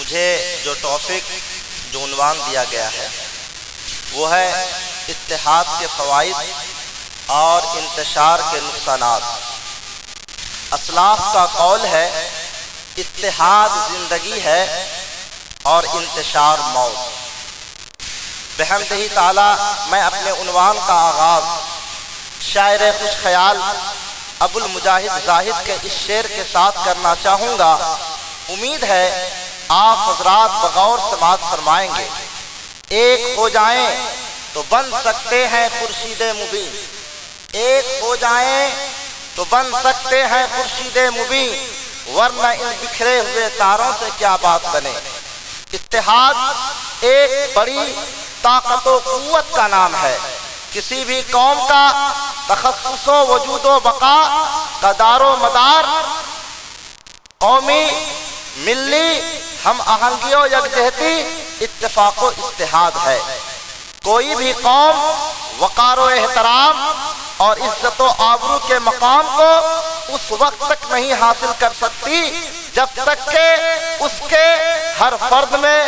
مجھے جو ٹاپک جو عنوان دیا گیا ہے وہ ہے اتحاد کے فوائد اور انتشار کے نقصانات۔ اسلاف کا قول ہے اتحاد زندگی ہے اور انتشار موت۔ بحمدہ تعالی میں اپنے عنوان کا آغاز شاعر خوش خیال ابو المجاہد زاہد کے اس شعر کے ساتھ کرنا چاہوں گا۔ امید ہے آپ حضرات بغور سماعت فرمائیں گے۔ ایک ہو جائیں تو بن سکتے ہیں خورشید مبین، ایک ہو جائیں تو بن سکتے ہیں خورشید مبین، ورنہ ان بکھرے ہوئے تاروں سے کیا بات بنے۔ اتحاد ایک بڑی طاقت و قوت کا نام ہے۔ کسی بھی قوم کا تخصص و وجود و بقا کا دار و مدار قومی، ملی ہم آہنگی و یکجہتی، اتفاق و اتحاد ہے۔ کوئی بھی قوم وقار و احترام اور عزت و آبرو کے مقام کو اس وقت تک نہیں حاصل کر سکتی جب تک کہ اس کے ہر فرد میں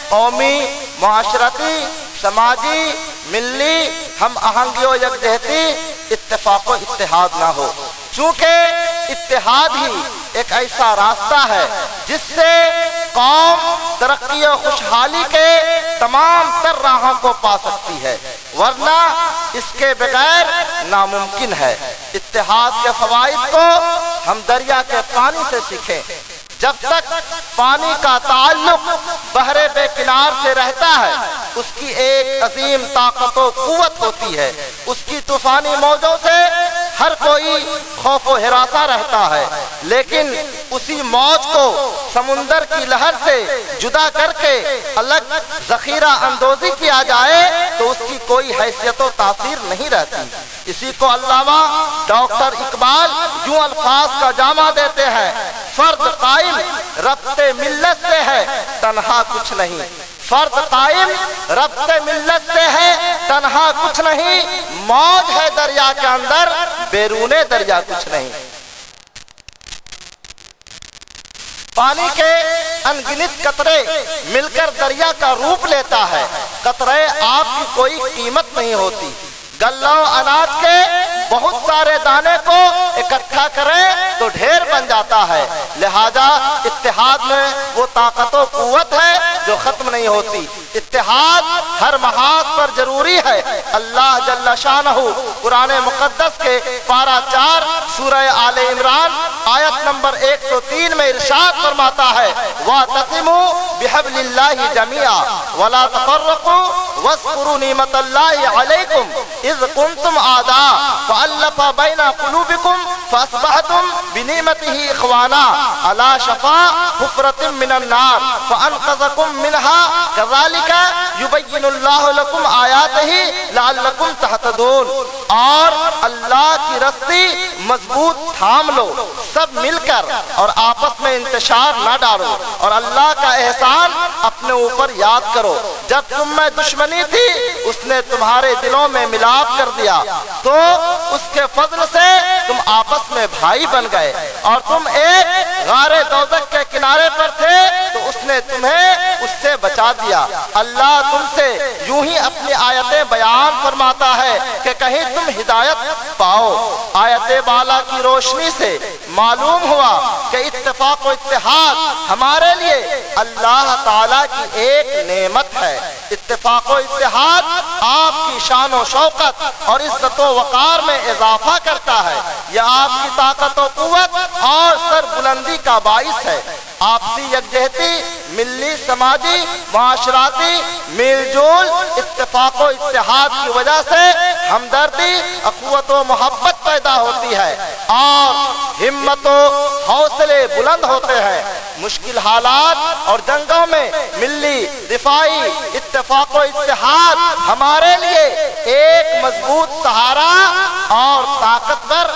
قومی، معاشرتی، سماجی، ملی ہم آہنگی و یکجہتی، اتفاق و اتحاد نہ ہو۔ چونکہ اتحاد ہی ایک ایسا راستہ ہے جس سے قوم ترقی و خوشحالی کے تمام تر راہوں کو پا سکتی ہے، ورنہ اس کے بغیر ناممکن ہے۔ اتحاد کے فوائد کو ہم دریا کے پانی سے سیکھیں۔ جب تک پانی کا تعلق بحر بے کنار سے رہتا ہے اس کی ایک عظیم طاقت و قوت ہوتی ہے۔ اس کی طوفانی موجوں سے ہر کوئی خوف و ہراساں رہتا ہے، لیکن اسی موج کو سمندر کی لہر سے جدا کر کے الگ ذخیرہ اندوزی کیا جائے تو اس کی کوئی حیثیت و تاثیر نہیں رہتی۔ اسی کو علامہ ڈاکٹر اقبال یوں الفاظ کا جامع دیتے ہیں، فرد قائم ربط ملت سے ہے تنہا کچھ نہیں، فرد قائم ربط ملت سے ہے تنہا کچھ نہیں، موج ہے دریا کے اندر بیرون دریا کچھ نہیں۔ پانی کے انگنت قطرے مل کر دریا کا روپ لیتا ہے، قطرے آپ کی کوئی قیمت نہیں ہوتی۔ گلوں اناج کے بہت سارے دانے کو اکٹھا کریں تو ڈھیر بن جاتا ہے، لہذا اتحاد میں وہ طاقت و قوت ہے جو ختم نہیں ہوتی۔ اتحاد ہر محاذ پر ضروری ہے۔ اللہ جل شانہ قرآن مقدس کے پارہ 4 سورہ آل عمران آیت نمبر 103 میں ارشاد فرماتا ہے، وَاعْتَصِمُوا بِحَبْلِ اللَّهِ جَمِيعًا وَلَا تَفَرَّقُوا وَاذْكُرُوا نِعْمَةَ اللَّهِ عَلَيْكُمْ إِذْ كُنْتُمْ أَعْدَاءً فَأَلَّفَ بَيْنَ قُلُوبِكُمْ فَأَصْبَحْتُمْ بِنِعْمَتِهِ إِخْوَانًا عَلَى شَفَا حُفْرَةٍ مِّنَ النَّارِ فَأَنْقَذَكُم مِّنْهَا كَذَلِكَ يُبَيِّنُ اللَّهُ لَكُمْ آيَاتِهِ لَعَلَّكُمْ تَهْتَدُونَ۔ اور اللہ کی رسی مضبوط تھام لو، سب مل کر اور آپس میں انتشار نہ ڈالو، اور اللہ کا احسان اپنے اوپر یاد کرو۔ جب تم میں دشمنی تھی اس نے تمہارے دلوں میں ملاپ کر دیا، تو اس کے فضل سے تم آپس میں بھائی بن گئے، اور تم ایک غار دوزخ کے کنارے پر تھے تو اس نے تمہیں اس سے بچا دیا۔ اللہ تم سے یوں ہی اپنی آیتیں بیان فرماتا ہے کہ کہیں تم ہدایت پاؤ۔ آیت بالا کی روشنی سے معلوم ہوا کہ اتفاق و اتحاد ہمارے لیے اللہ تعالیٰ کی ایک نعمت ہے۔ اتفاق و اتحاد آپ کی شان و شوکت اور عزت و وقار میں اضافہ کرتا ہے، یہ آپ کی طاقت و قوت اور سر بلندی کا باعث ہے۔ آپسی یکجہتی، ملی، سماجی، معاشراتی میل جول، اتفاق و اتحاد کی وجہ سے ہمدردی، اخوت و محبت پیدا ہوتی ہے اور ہمت و حوصلے بلند ہوتے ہیں۔ مشکل حالات اور جنگوں میں ملی دفاعی اتفاق و اتحاد ہمارے لیے ایک مضبوط سہارا اور طاقتور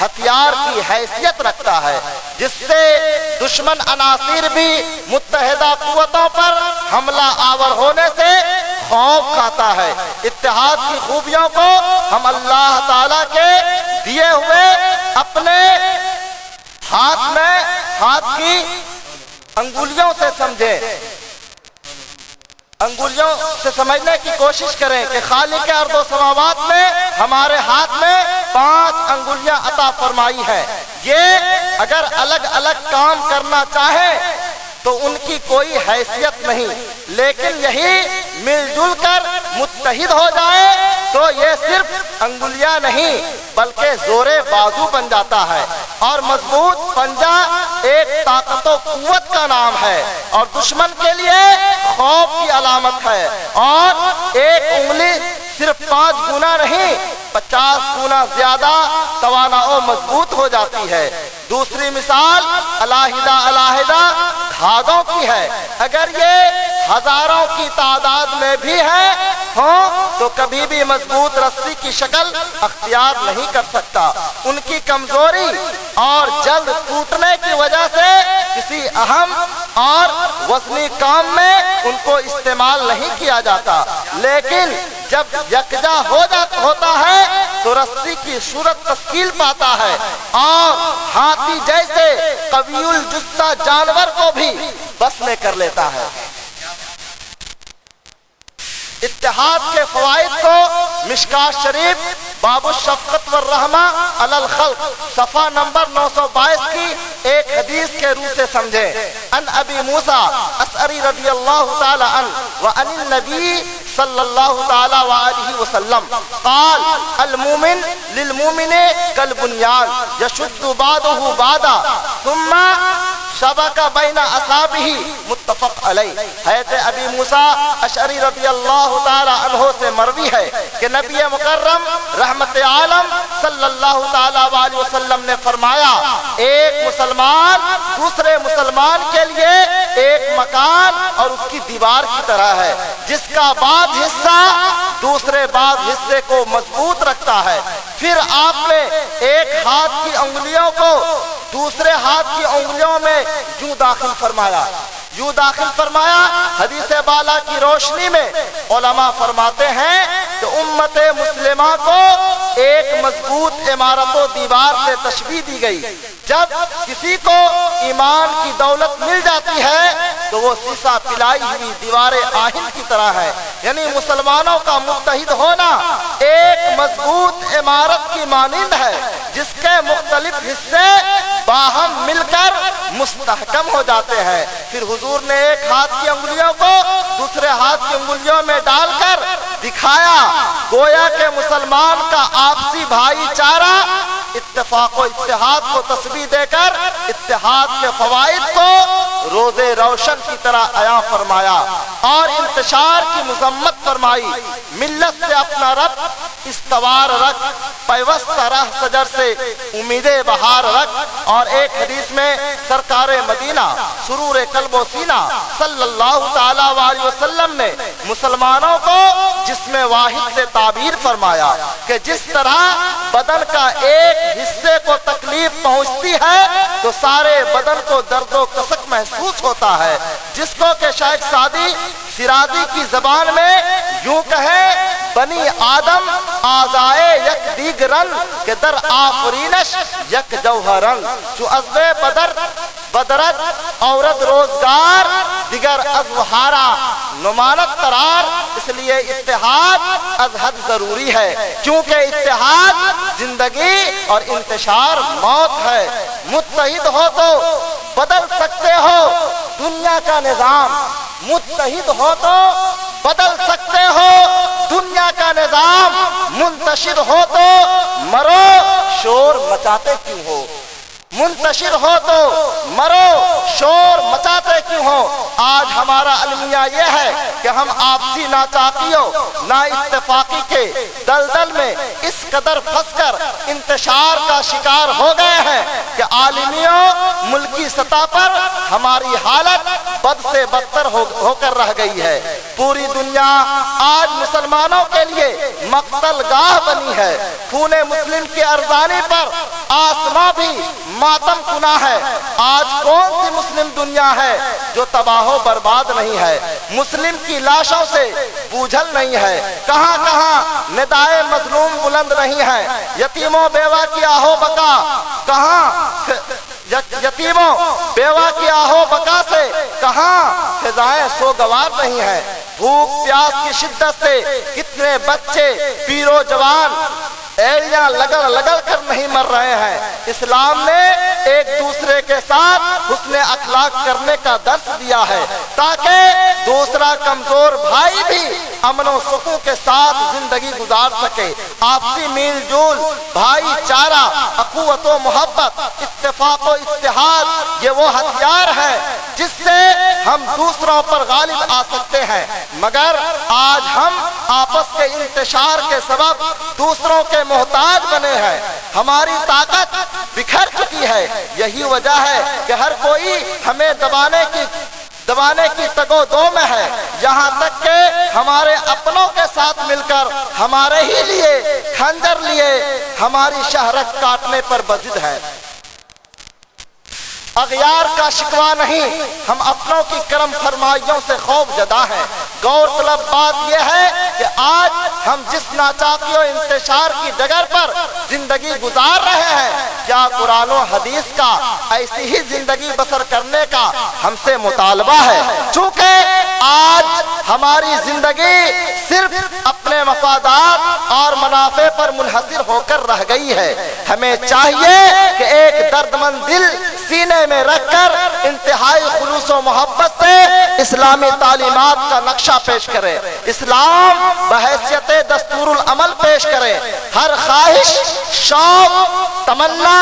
ہتھیار کی حیثیت رکھتا ہے، جس سے دشمن عناصر بھی متحدہ قوتوں پر حملہ آور ہونے سے خوف کھاتا ہے۔ اتحاد کی خوبیوں کو ہم اللہ تعالیٰ کے دیے ہوئے اپنے ہاتھ کی انگلیوں سے سمجھیں، انگلیوں سے سمجھنے کی کوشش کریں کہ خالق ارض و سماوات نے ہمارے ہاتھ میں 5 انگلیاں عطا فرمائی ہیں۔ یہ اگر الگ الگ کام کرنا چاہیں تو ان کی کوئی حیثیت نہیں، لیکن یہی مل جل کر متحد ہو جائے تو یہ صرف انگلیاں نہیں بلکہ زور بازو بن جاتا ہے، اور مضبوط پنجہ ایک طاقت و قوت کا نام ہے اور دشمن کے لیے خوف کی علامت ہے، اور ایک انگلی صرف 5 گنا نہیں 50 گنا زیادہ توانا و مضبوط ہو جاتی ہے۔ دوسری مثال علیحدہ علیحدہ دھاگوں کی ہے، اگر یہ ہزاروں کی تعداد میں بھی ہے تو کبھی بھی مضبوط رسی کی شکل اختیار نہیں کر سکتا۔ ان کی کمزوری اور جلد ٹوٹنے کی وجہ سے کسی اہم اور وزنی کام میں ان کو استعمال نہیں کیا جاتا، لیکن جب یکجا ہوتا ہے تو رسی کی صورت تشکیل پاتا ہے اور ہاتھی جیسے قوی الجثہ جانور کو بھی بس میں کر لیتا ہے۔ اتحاد کے فوائد کو مشکات شریف باب الشفقت والرحمہ علی الخلق صفحہ نمبر 922 کی ایک حدیث کے روح سے سمجھیں۔ ان ابی موسیٰ اشعری رضی اللہ تعالی عنہ وعن النبی صلی اللہ تعالی وآلہ وسلم قال المومن للمومن کالبنیان یشد بعضہ بعضا ثم شبک بین اصابعہ متفق علیہ۔ حضرت ابی موسیٰ اشعری رضی اللہ تعالی عنہ سے مروی ہے کہ نبی مکرم رحمت عالم صلی اللہ تعالی وآلہ وسلم نے فرمایا، ایک مسلمان دوسرے مسلمان کے لیے ایک مکان اور اس کی دیوار کی طرح ہے، جس کا بعض حصہ دوسرے بعض حصے کو مضبوط رکھتا ہے۔ پھر آپ نے ایک ہاتھ کی انگلیوں کو دوسرے ہاتھ کی انگلیوں میں یوں داخل فرمایا۔ حدیث بالا کی روشنی میں علماء فرماتے ہیں کہ امت مسلمہ کو ایک مضبوط عمارت و دیوار سے تشبیہ دی گئی۔ جب کسی کو ایمان کی دولت مل جاتی ہے تو وہ سیسا پلائی ہوئی دیوار آہن کی طرح ہے، یعنی مسلمانوں کا متحد ہونا ایک مضبوط عمارت کی مانند ہے جس کے مختلف حصے باہم مل کر مستحکم ہو جاتے ہیں۔ پھر حضور نے ایک ہاتھ کی انگلیوں کو دوسرے ہاتھ کی انگلیوں میں ڈال کر دکھایا، گویا کہ مسلمان کا آپسی بھائی چارہ اتفاق و اتحاد کو تسبیح دے کر اتحاد کے فوائد کو روزے روشن کی طرح عیاں فرمایا اور انتشار کی مذمت فرمائی۔ ملت سے اپنا ربط استوار رکھ، پیوست رہ سجر سے امید بہار رکھ۔ اور ایک حدیث میں سرکار مدینہ سرور قلب و سینہ صلی اللہ تعالی وآلہ وسلم نے مسلمانوں کو جسم واحد سے تعبیر فرمایا کہ جس طرح بدن کا ایک حصے کو تکلیف پہنچتی ہے تو سارے بدن کو درد و کسک محسوس ہوتا ہے، جس کو کہ شیخ سعدی شیرازی کی زبان میں یوں کہے، بنی آدم آزائے یک دیگرن کہ در آفرینش یک جوہرن، جو عزو بدرت عورت روزگار دیگر ازوہارا نمانت قرار۔ اس لیے اتحاد از حد ضروری ہے، کیونکہ اتحاد زندگی اور انتشار موت ہے۔ متحد ہو تو بدل سکتے ہو دنیا کا نظام، متحد ہو تو بدل سکتے ہو دنیا کا نظام، منتشر ہو تو مرو شور مچاتے کیوں ہو، منتشر ہو تو مرو شور مچاتے کیوں ہو۔ آج ہمارا المیہ یہ ہے کہ ہم آپسی ناچاقیوں نا اتفاقی کے دلدل میں اس قدر پھنس کر انتشار کا شکار ہو گئے ہیں کہ عالمیوں ملکی سطح پر ہماری حالت بد سے بدتر ہو کر رہ گئی ہے۔ پوری دنیا آج مسلمانوں کے لیے مقتل گاہ بنی ہے۔ خون مسلم کی ارزانی پر آسماں بھی ماتم کنا ہے۔ آج کون سی مسلم دنیا ہے جو تباہ و برباد نہیں ہے، مسلم کی لاشوں سے بوجھل نہیں ہے، کہاں کہاں ندائے مظلوم بلند نہیں ہے، یتیم و بیوہ کی آہو بکا کہاں یتیموں بیوہ کی آہو بکا سے کہاں فضائیں سوگوار نہیں ہیں۔ بھوک پیاس کی شدت سے کتنے بچے پیر و جوان ایڑیاں لگڑ لگڑ کر نہیں مر رہے ہیں۔ اسلام نے ایک دوسرے کے ساتھ حسن اخلاق کرنے کا درس دیا ہے تاکہ دوسرا کمزور بھائی بھی امن و سکون کے ساتھ زندگی گزار سکے۔ آپسی میل جول، بھائی چارہ، اخوت و محبت، اتفاق و اتحاد، یہ وہ ہتھیار ہے جس سے ہم دوسروں پر غالب آ سکتے ہیں، مگر آج ہم آپس کے انتشار کے سبب دوسروں کے محتاج بنے ہیں۔ ہماری طاقت بکھر چکی ہے۔ یہی وجہ ہے کہ ہر کوئی ہمیں دبانے کی تگو دو میں ہے، یہاں تک کہ ہمارے اپنوں کے ساتھ مل کر ہمارے ہی لیے خنجر لیے ہماری شہرت کاٹنے پر بضد ہے۔ اغیار کا شکوہ نہیں، ہم اپنوں کی کرم فرمائیوں سے خوف زدہ ہیں۔ غور طلب بات یہ ہے کہ آج ہم جس ناچاکی و انتشار کی ڈگر پر زندگی گزار رہے ہیں، کیا قرآن و حدیث کا ایسی ہی زندگی بسر کرنے کا ہم سے مطالبہ ہے؟ چونکہ آج ہماری زندگی صرف اپنے مفادات اور منافع پر منحصر ہو کر رہ گئی ہے۔ ہمیں چاہیے کہ ایک دردمند دل سینے میں رکھ کر انتہائی خلوص و محبت سے اسلامی تعلیمات کا نقشہ پیش کرے، اسلام بحیثیت دستور العمل پیش کرے، ہر خواہش، شوق، تمنا،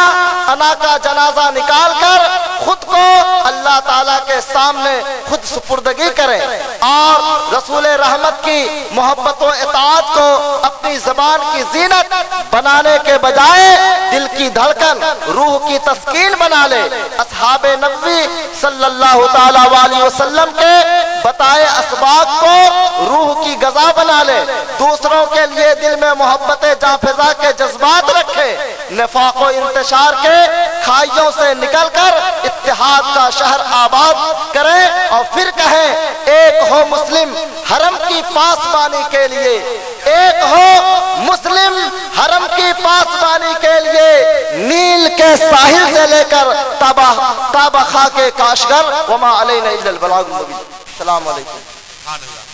انا کا جنازہ نکال کر خود کو اللہ تعالیٰ کے سامنے خود سپردگی کرے اور رسول رحمت کی محبت و اطاعت کو اپنی زبان کی زینت بنانے کے بجائے دل کی دھڑکن، روح کی تسکین بنا لے۔ اصحاب نبی صلی اللہ تعالیٰ علیہ وسلم کے بتائے اسباق کو روح کی غذا بنا لے، دوسروں کے لیے دل میں محبت جاں فضا کے جذبات رکھے، نفاق و انتشار کے کھائیوں سے نکل کر اتحاد کا شہر آباد کریں اور پھر کہیں ایک ہو مسلم حرم کی پاسبانی کے لیے، ایک ہو مسلم حرم کی پاسبانی کے لیے، نیل کے ساحل سے لے کر تابہ خاک کاشغر وما علینا الا البلاغ المبین۔ السلام علیکم۔